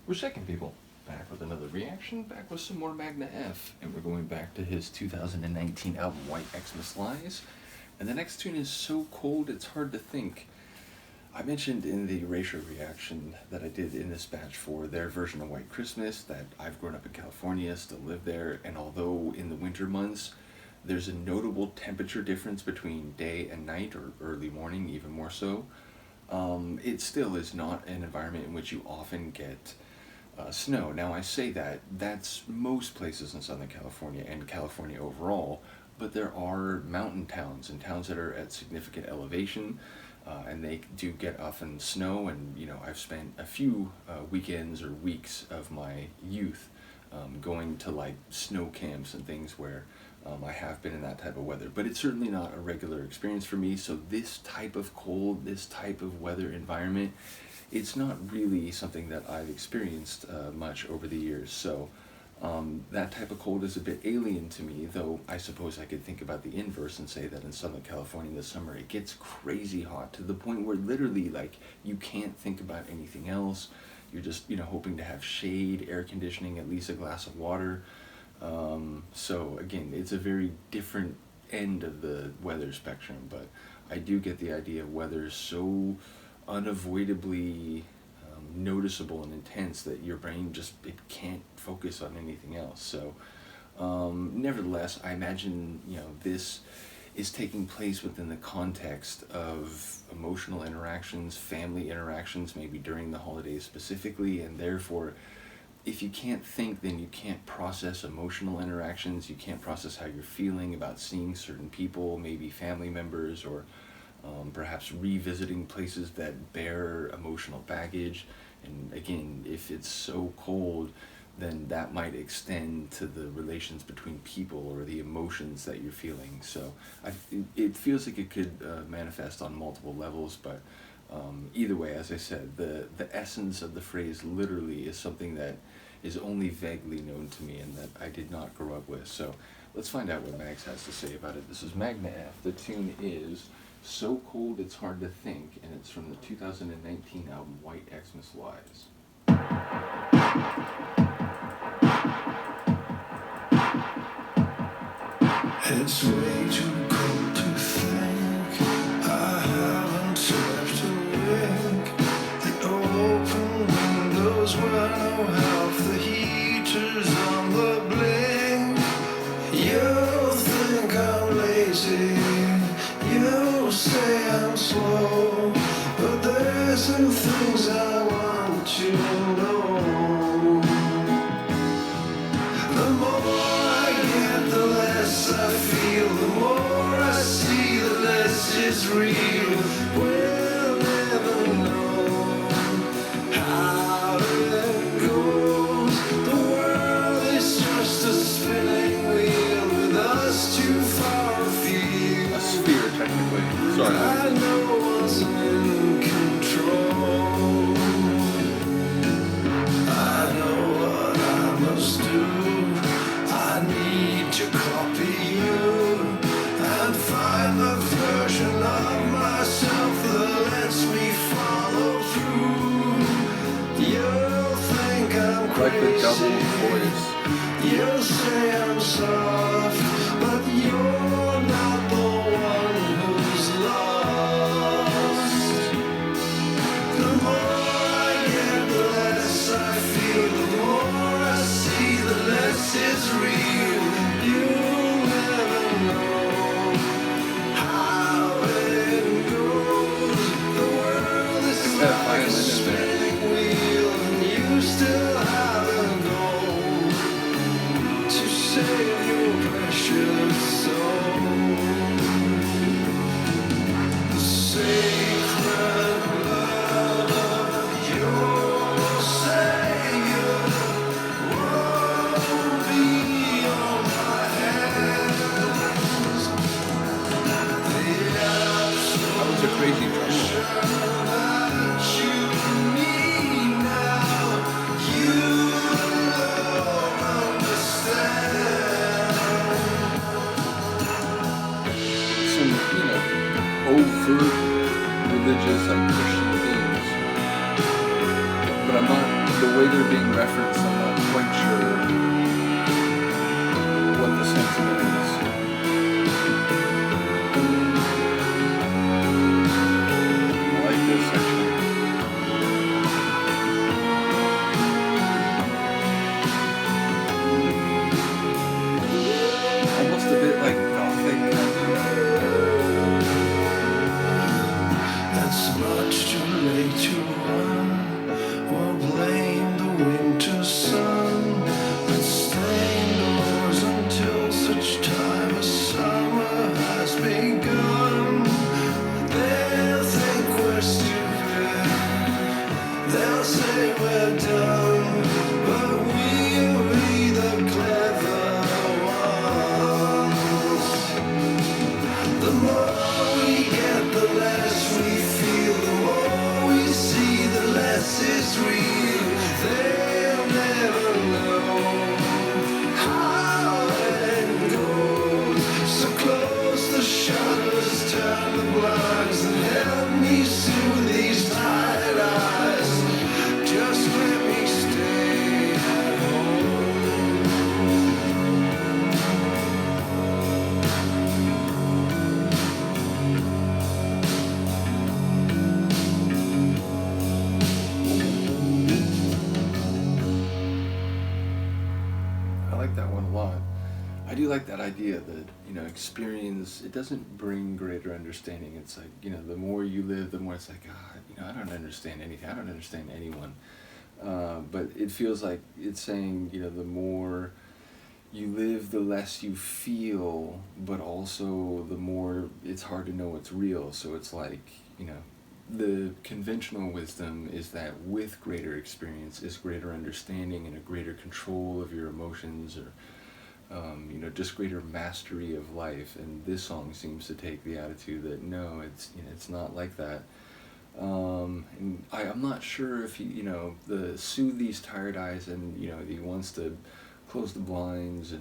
We're second, people. Back with another reaction, back with some more Magne F, and we're going back to his 2019 album, White Xmas Lies. And the next tune is so cold it's hard to think. I mentioned in the Erasure reaction that I did in this batch for their version of White Christmas that I've grown up in California, still live there, and although in the winter months there's a notable temperature difference between day and night, or early morning even more so, it still is not an environment in which you often get snow. Now I say that, that's most places in Southern California and California overall, but there are mountain towns and towns that are at significant elevation, and they do get often snow. And you know, I've spent a few weekends or weeks of my youth going to like snow camps and things where I have been in that type of weather, but it's certainly not a regular experience for me. So this type of cold, this type of weather environment, it's not really something that I've experienced much over the years. So that type of cold is a bit alien to me, though I suppose I could think about the inverse and say that in Southern California this summer it gets crazy hot to the point where literally like you can't think about anything else. You're just, you know, hoping to have shade, air conditioning, at least a glass of water. So again, it's a very different end of the weather spectrum, but I do get the idea of weather so unavoidably noticeable and intense that your brain just, it can't focus on anything else. So nevertheless, I imagine, you know, this is taking place within the context of emotional interactions, family interactions, maybe during the holidays specifically, and therefore if you can't think, then you can't process emotional interactions. You can't process how you're feeling about seeing certain people, maybe family members, or perhaps revisiting places that bear emotional baggage. And again, if it's so cold, then that might extend to the relations between people or the emotions that you're feeling. So it feels like it could manifest on multiple levels, but either way, as I said, the essence of the phrase literally is something that is only vaguely known to me and that I did not grow up with. So let's find out what Mags has to say about it. This is Magne F. The tune is So Cold It's Hard to Think, and it's from the 2019 album White Xmas Lies. It's way too cold to think. I haven't slept a wink. The open windows were no help. The heater's on the blink. You think I'm lazy. You say I'm slow. But there's some things I want to know. The more I get, the less I feel. The more I see, the less it's real. We'll never know how it goes. The world is just a spinning wheel with us too far afield. A sphere, technically. Sorry. I know what's in control. I know what I must do. I need to copy you and find the version of myself that lets me follow through. You'll think I'm Like the double crazy. voice. You'll say I'm soft, but you're not the one who's lost. The more I get, the less I feel. The more I see, the less it's real. You'll never know how it goes. The world is that like a violin in there? spinning wheel, and you still have a goal to save your precious soul. way they're being referenced, I'm not quite sure what the sentiment is. I like this section. Almost a bit like gothic. It's much too late to run or blame the winter sun and stay indoors until such time as summer has begun. They'll think we're stupid, they'll say we're dumb, but we'll be the clever ones. The more we get, the less we feel. The more we see, the less is real. They'll never know how it goes. So close the shutters, turn the blinds, and help me soothe these tired eyes. Just let me stay at home. I like that one a lot. I do like that idea that, experience, it doesn't bring greater understanding. It's like, the more you live, the more it's like, God, I don't understand anything. I don't understand anyone. But it feels like it's saying, the more you live, the less you feel, but also the more it's hard to know what's real. So it's like, the conventional wisdom is that with greater experience is greater understanding and a greater control of your emotions, or just greater mastery of life. And this song seems to take the attitude that no, it's not like that. And I'm not sure if he, the soothe these tired eyes, and he wants to close the blinds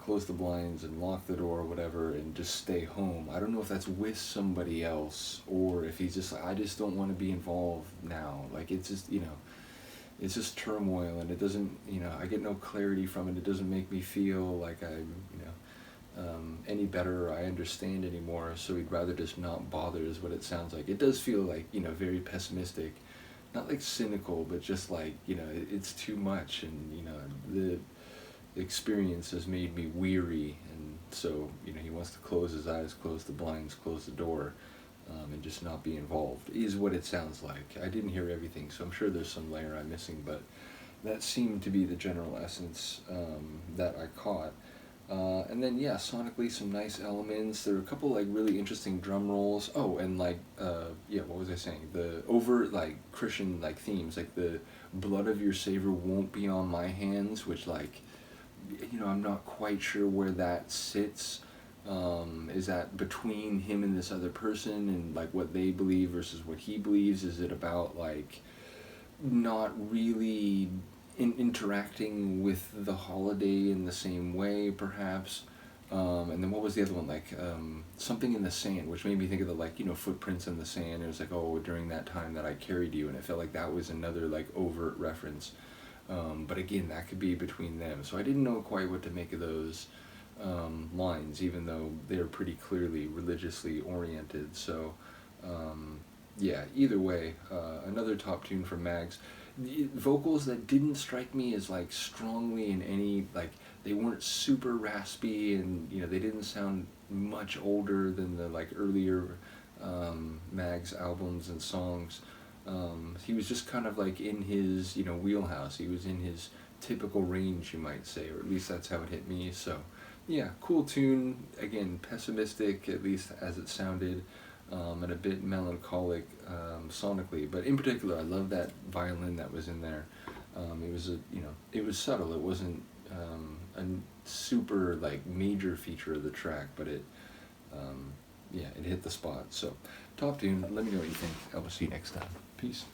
close the blinds and lock the door or whatever and just stay home. I don't know if that's with somebody else, or if he's just like, I just don't want to be involved now. Like, it's just, it's just turmoil, and it doesn't, I get no clarity from it. It doesn't make me feel like I'm, any better, or I understand anymore. So he'd rather just not bother, is what it sounds like. It does feel like, very pessimistic, not like cynical, but just like, it's too much, and, the experience has made me weary, and so, he wants to close his eyes, close the blinds, close the door, and just not be involved, is what it sounds like. I didn't hear everything, so I'm sure there's some layer I'm missing, but that seemed to be the general essence that I caught. And then, yeah, sonically, some nice elements. There were a couple, like, really interesting drum rolls. Oh, and, like, what was I saying? The overt, like, Christian, like, themes, like the blood of your Savior won't be on my hands, which, like, I'm not quite sure where that sits. Is that between him and this other person, and like what they believe versus what he believes? Is it about like not really interacting with the holiday in the same way, perhaps? And then what was the other one? Like something in the sand, which made me think of the footprints in the sand. It was like, oh, during that time that I carried you, and it felt like that was another like overt reference. But again, that could be between them. So I didn't know quite what to make of those lines, even though they're pretty clearly religiously oriented. So, either way, another top tune from Mags. Vocals that didn't strike me as like strongly in any, like, they weren't super raspy, and they didn't sound much older than the like earlier Mags albums and songs. He was just kind of like in his, wheelhouse. He was in his typical range, you might say, or at least that's how it hit me. So, yeah, cool tune. Again, pessimistic, at least as it sounded, and a bit melancholic sonically. But in particular, I love that violin that was in there. It was it was subtle. It wasn't a super like major feature of the track, but it hit the spot. So, top tune. Let me know what you think. I will see you next time. Peace.